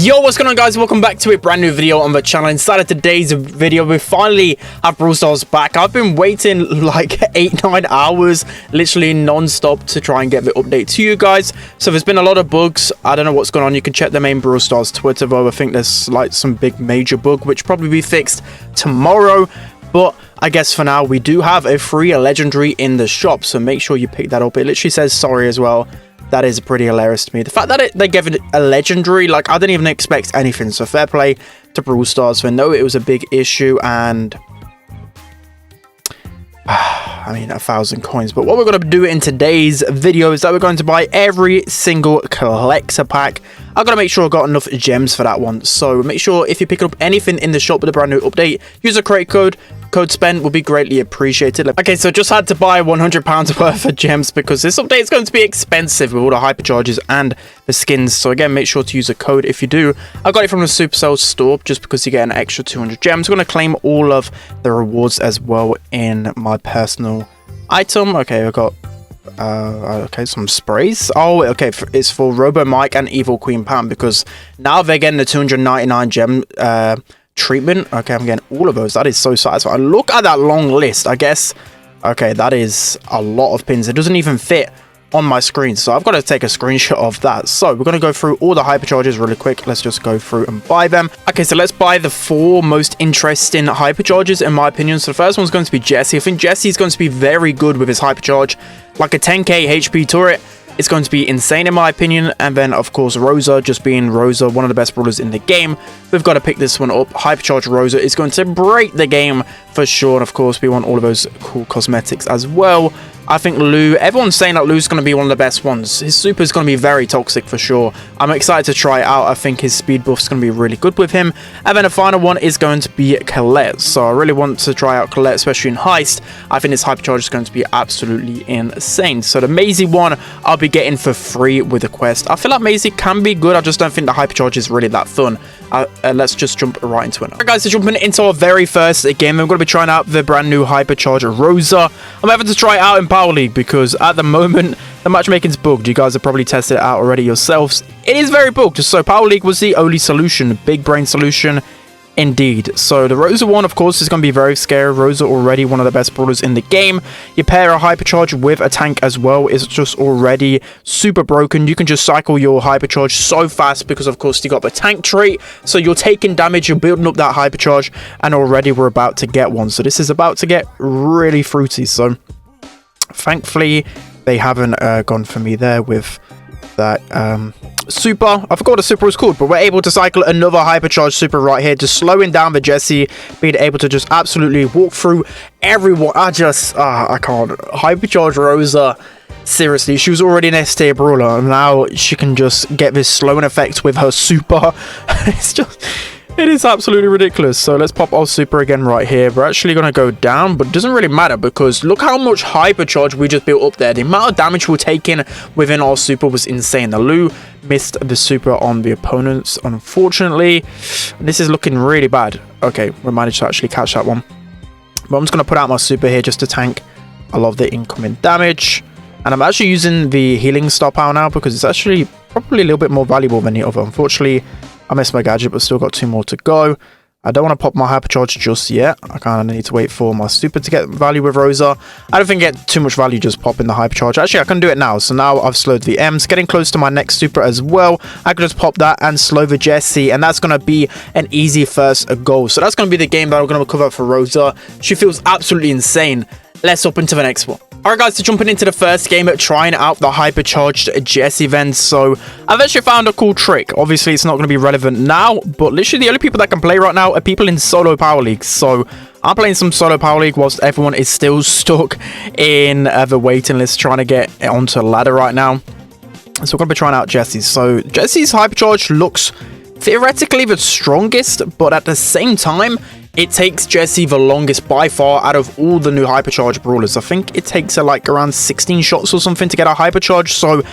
Yo, what's going on, guys? Welcome back to a brand new video on the channel. Inside of today's video, we finally have Brawl Stars back. I've been waiting like 8-9 hours, literally non-stop, to try and get the update to you guys. So there's been a lot of bugs. I don't know what's going on. You can check the main Brawl Stars Twitter, though. I think there's like some big major bug, which probably be fixed tomorrow. But I guess for now, we do have a free legendary in the shop, so make sure you pick that up. It literally says sorry as well. That is pretty hilarious to me. The fact that they gave it a legendary, like, I didn't even expect anything. So fair play to Brawl Stars. I know it was a big issue, and I mean, 1,000 coins. But what we're going to do in today's video is that we're going to buy every single collector pack. I've got to make sure I got enough gems for that one. So make sure if you pick up anything in the shop with a brand new update, use a crate code. Code SPEN will be greatly appreciated. Okay, so just had to buy £100 worth of gems because this update is going to be expensive with all the hypercharges and the skins. So again, make sure to use a code if you do. I got it from the Supercell store just because you get an extra 200 gems. I'm going to claim all of the rewards as well in my personal item. Okay, I got okay, some sprays. Oh, okay, it's for Robo Mike and Evil Queen Pam because now they're getting the 299 gem treatment. Okay, I'm getting all of those. That is so satisfying. Look at that long list. I guess, okay, that is a lot of pins. It doesn't even fit on my screen, so I've got to take a screenshot of that. So we're going to go through all the hypercharges really quick. Let's just go through and buy them. Okay, so let's buy the 4 most interesting hypercharges in my opinion. So the first one's going to be Jessie. I think Jessie is going to be very good with his hypercharge, like a 10k HP turret. It's going to be insane in my opinion. And then of course Rosa, just being Rosa, one of the best brawlers in the game. We've got to pick this one up. Hypercharge Rosa is going to break the game for sure. And of course we want all of those cool cosmetics as well. I think Lou, everyone's saying that Lou's going to be one of the best ones. His super is going to be very toxic for sure. I'm excited to try it out. I think his speed buff is going to be really good with him. And then the final one is going to be Colette. So I really want to try out Colette, especially in Heist. I think this hypercharge is going to be absolutely insane. So the Maisie one I'll be getting for free with the quest. I feel like Maisie can be good. I just don't think the hypercharge is really that fun. Let's just jump right into it. Alright guys, so jumping into our very first game, I'm going to be trying out the brand new Hypercharge Rosa. I'm having to try it out in Power League because at the moment the matchmaking is bugged. You guys have probably tested it out already yourselves. It is very bugged, so Power League was the only solution. Big brain solution indeed. So the Rosa one, of course, is going to be very scary. Rosa already one of the best brawlers in the game. You pair a hypercharge with a tank as well, it's just already super broken. You can just cycle your hypercharge so fast because of course you got the tank trait, so you're taking damage, you're building up that hypercharge, and already we're about to get one. So this is about to get really fruity. So thankfully they haven't gone for me there with that super. I forgot what the super was called, but we're able to cycle another hypercharge super right here, just slowing down the Jessie, being able to just absolutely walk through everyone. I can't. Hypercharge Rosa, seriously, she was already an S tier brawler, and now she can just get this slowing effect with her super. It is absolutely ridiculous. So let's pop our super again right here. We're actually going to go down, but it doesn't really matter because look how much hypercharge we just built up there. The amount of damage we're taking within our super was insane. The Lou missed the super on the opponents, unfortunately. This is looking really bad. Okay, we managed to actually catch that one. But I'm just going to put out my super here just to tank a lot of the incoming damage. And I'm actually using the healing star power now because it's actually probably a little bit more valuable than the other. Unfortunately, I missed my gadget, but still got 2 more to go. I don't want to pop my hypercharge just yet. I kind of need to wait for my super to get value with Rosa. I don't think I get too much value just popping the hypercharge. Actually, I can do it now. So now I've slowed the M's, getting close to my next super as well. I can just pop that and slow the Jessie, and that's going to be an easy first goal. So that's going to be the game that I'm going to cover for Rosa. She feels absolutely insane. Let's hop into the next one. Alright guys, so jumping into the first game, trying out the hypercharged Jessie event. So I've actually found a cool trick. Obviously it's not going to be relevant now, but literally the only people that can play right now are people in solo power league. So I'm playing some solo power league whilst everyone is still stuck in the waiting list trying to get onto a ladder right now. So we're going to be trying out Jessie's. So Jessie's hypercharge looks theoretically the strongest, but at the same time it takes Jessie the longest by far out of all the new hypercharge brawlers. I think it takes her like around 16 shots or something to get a hypercharge, so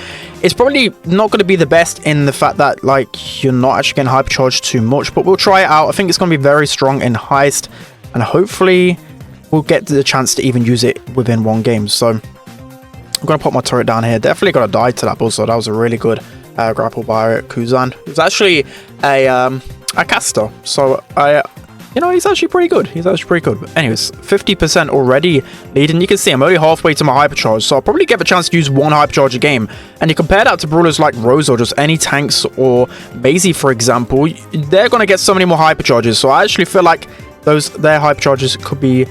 it's probably not going to be the best in the fact that like you're not actually getting hypercharged too much, but we'll try it out. I think it's going to be very strong in Heist, and hopefully we'll get the chance to even use it within one game. So I'm going to pop my turret down here. Definitely got to die to that buzzsaw. That was a really good grappled by Kuzan. It's actually a caster, so you know, he's actually pretty good. He's actually pretty good. But anyways, 50% already leading. You can see I'm only halfway to my Hypercharge, so I'll probably get the chance to use one Hypercharge a game. And you compare that to brawlers like Rosa or just any tanks or Maisie, for example, they're going to get so many more Hypercharges. So I actually feel like their Hypercharges could be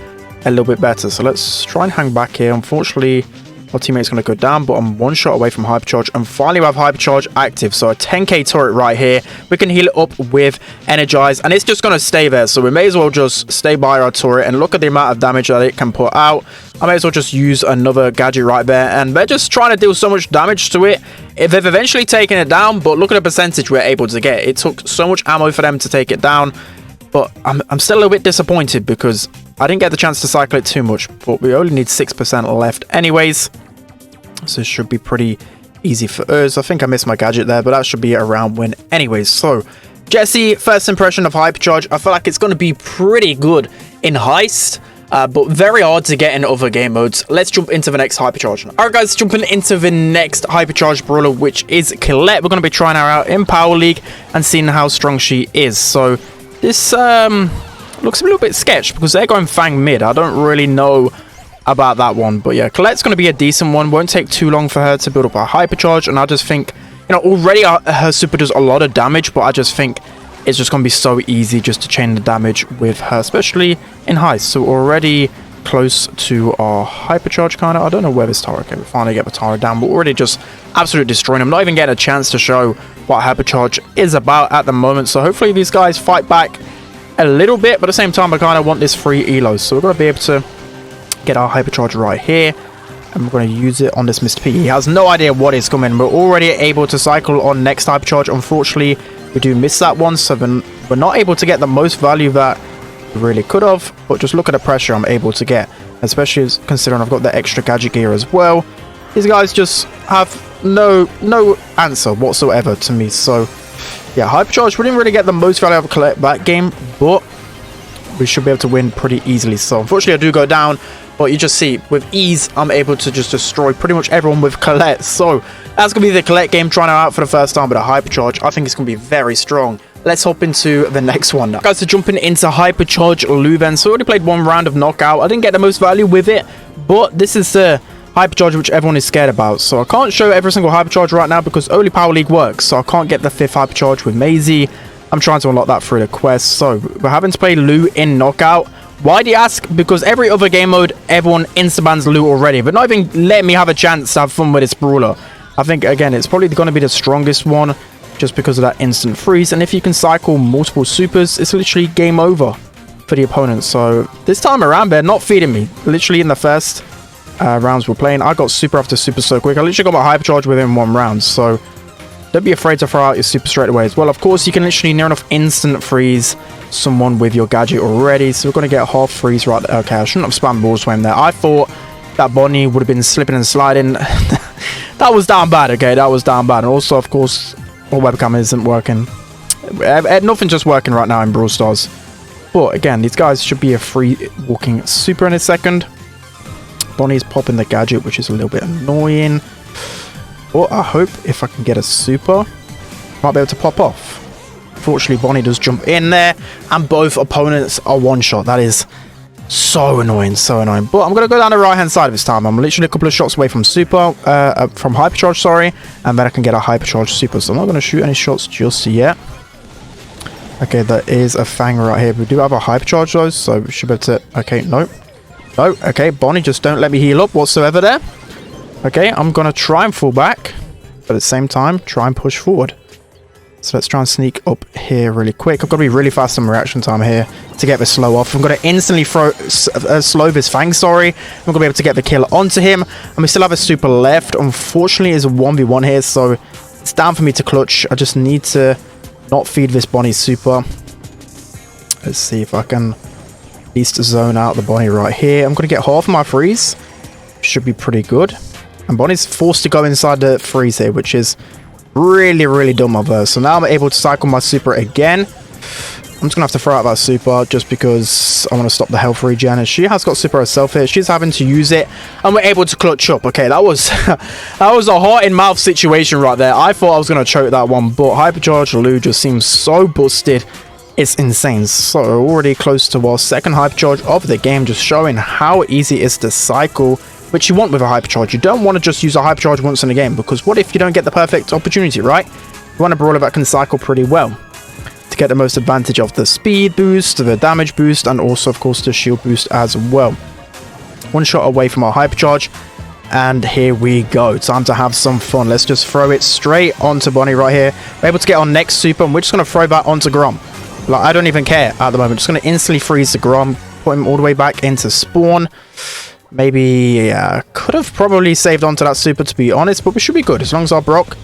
a little bit better. So let's try and hang back here. Unfortunately, our teammate's going to go down, but I'm one shot away from Hypercharge. And finally, we have Hypercharge active. So a 10k turret right here. We can heal it up with Energize, and it's just going to stay there. So we may as well just stay by our turret and look at the amount of damage that it can put out. I may as well just use another gadget right there. And they're just trying to deal so much damage to it. They've eventually taken it down, but look at the percentage we're able to get. It took so much ammo for them to take it down. But I'm still a little bit disappointed because I didn't get the chance to cycle it too much. But we only need 6% left anyways. So it should be pretty easy for us. I think I missed my gadget there, but that should be a round win anyways. So Jesse, first impression of Hypercharge. I feel like it's going to be pretty good in Heist, but very hard to get in other game modes. Let's jump into the next Hypercharge. Alright guys, jumping into the next Hypercharge brawler, which is Colette. We're going to be trying her out in Power League and seeing how strong she is. So this looks a little bit sketch because they're going Fang mid. I don't really know about that one, but yeah, Colette's going to be a decent one. Won't take too long for her to build up her Hypercharge, and I just think, you know, already her super does a lot of damage, but I just think it's just going to be so easy just to chain the damage with her, especially in Heist. So already close to our Hypercharge kind of. I don't know where this tower. Okay, we finally get the tower down, but already just absolutely destroying them. Not even getting a chance to show what Hypercharge is about at the moment. So hopefully these guys fight back a little bit, but at the same time I kind of want this free elo, so we're going to be able to get our Hypercharge right here, and we're going to use it on this Mr. P. He has no idea what is coming. We're already able to cycle on next Hypercharge. Unfortunately, we do miss that one, so we're not able to get the most value that we really could have, but just look at the pressure I'm able to get, especially considering I've got the extra gadget gear as well. These guys just have no answer whatsoever to me. So yeah, Hypercharge, we didn't really get the most value out of Colette that game, but we should be able to win pretty easily. So unfortunately I do go down, but you just see with ease I'm able to just destroy pretty much everyone with Colette. So that's gonna be the Colette game, trying her out for the first time with a Hypercharge. I think it's gonna be very strong. Let's hop into the next one now. Guys, so jumping into Hypercharge Leuven. So I already played one round of knockout. I didn't get the most value with it, but this is the Hypercharge which everyone is scared about. So I can't show every single Hypercharge right now because only Power League works. So I can't get the 5th Hypercharge with Maisie. I'm trying to unlock that through the quest. So we're having to play Lou in knockout. Why do you ask? Because every other game mode, everyone insta-bans Lou already, but not even letting me have a chance to have fun with this brawler. I think, again, it's probably going to be the strongest one just because of that instant freeze. And if you can cycle multiple supers, it's literally game over for the opponent. So this time around, they're not feeding me. Literally in the first rounds we're playing, I got super after super so quick. I literally got my Hypercharge within 1 round. So don't be afraid to throw out your super straight away as well. Of course, you can literally near enough instant freeze someone with your gadget already. So we're going to get a half freeze right there. Okay, I shouldn't have spammed Ball Swim there. I thought that Bonnie would have been slipping and sliding. That was down bad, okay? That was down bad. And also, of course, my webcam isn't working. Nothing's just working right now in Brawl Stars. But again, these guys should be a free walking super in a second. Bonnie's popping the gadget, which is a little bit annoying. But I hope if I can get a super, might be able to pop off. Fortunately, Bonnie does jump in there, and both opponents are one shot. That is so annoying, so annoying. But I'm going to go down the right-hand side this time. I'm literally a couple of shots away from super, from Hypercharge, sorry, and then I can get a Hypercharge super. So I'm not going to shoot any shots just yet. Okay, there is a Fang right here. We do have a Hypercharge though, so we should be able to... Okay, no. No, okay, Bonnie, just don't let me heal up whatsoever there. Okay, I'm going to try and fall back, but at the same time, try and push forward. So let's try and sneak up here really quick. I've got to be really fast on reaction time here to get this slow off. I'm going to instantly slow this Fang, sorry. I'm going to be able to get the kill onto him. And we still have a super left. Unfortunately, it's a 1v1 here, so it's down for me to clutch. I just need to not feed this Bonnie super. Let's see if I can at least zone out the Bonnie right here. I'm going to get half of my freeze. Should be pretty good. And Bonnie's forced to go inside the freeze here, which is really dumb of her. So now I'm able to cycle my super again. I'm just gonna have to throw out that super just because I want to stop the health regen. And she has got super herself here. She's having to use it, and we're able to clutch up. Okay, that was that was a heart in mouth situation right there. I thought I was gonna choke that one, but Hypercharge Lou just seems so busted. It's insane. So already close to our second Hypercharge of the game, just showing how easy it is to cycle, which you want with a Hypercharge. You don't want to just use a Hypercharge once in a game, because what if you don't get the perfect opportunity, right? You want a brawler that can cycle pretty well to get the most advantage of the speed boost, the damage boost, and also of course the shield boost as well. One shot away from our Hypercharge, and here we go. Time to have some fun. Let's just throw it straight onto Bonnie right here. We're able to get our next super, and we're just going to throw that onto Grom. Like, I don't even care at the moment. Just going to instantly freeze the Grom, put him all the way back into spawn. Maybe could have probably saved onto that super, to be honest, but we should be good as long as our Brock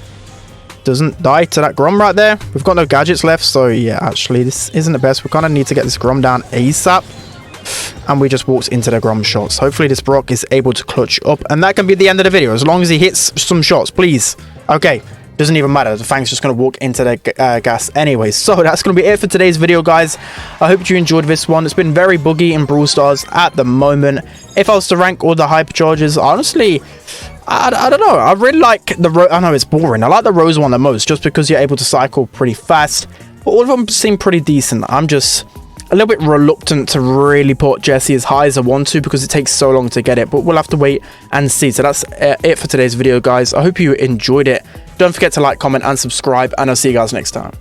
doesn't die to that Grom right there. We've got no gadgets left, so yeah, actually this isn't the best. We kind of need to get this Grom down ASAP, and we just walked into the Grom shots. Hopefully this Brock is able to clutch up, and that can be the end of the video as long as he hits some shots, please. Okay, doesn't even matter. The Fang's just going to walk into the gas anyway. So that's going to be it for today's video, guys. I hope you enjoyed this one. It's been very buggy in Brawl Stars at the moment. If I was to rank all the Hypercharges, honestly, I don't know. I really like the I know it's boring. I like the Rosa one the most, just because you're able to cycle pretty fast. But all of them seem pretty decent. I'm just a little bit reluctant to really put Jessie as high as I want to, because it takes so long to get it. But we'll have to wait and see. So that's it for today's video, guys. I hope you enjoyed it. Don't forget to like, comment, and subscribe, and I'll see you guys next time.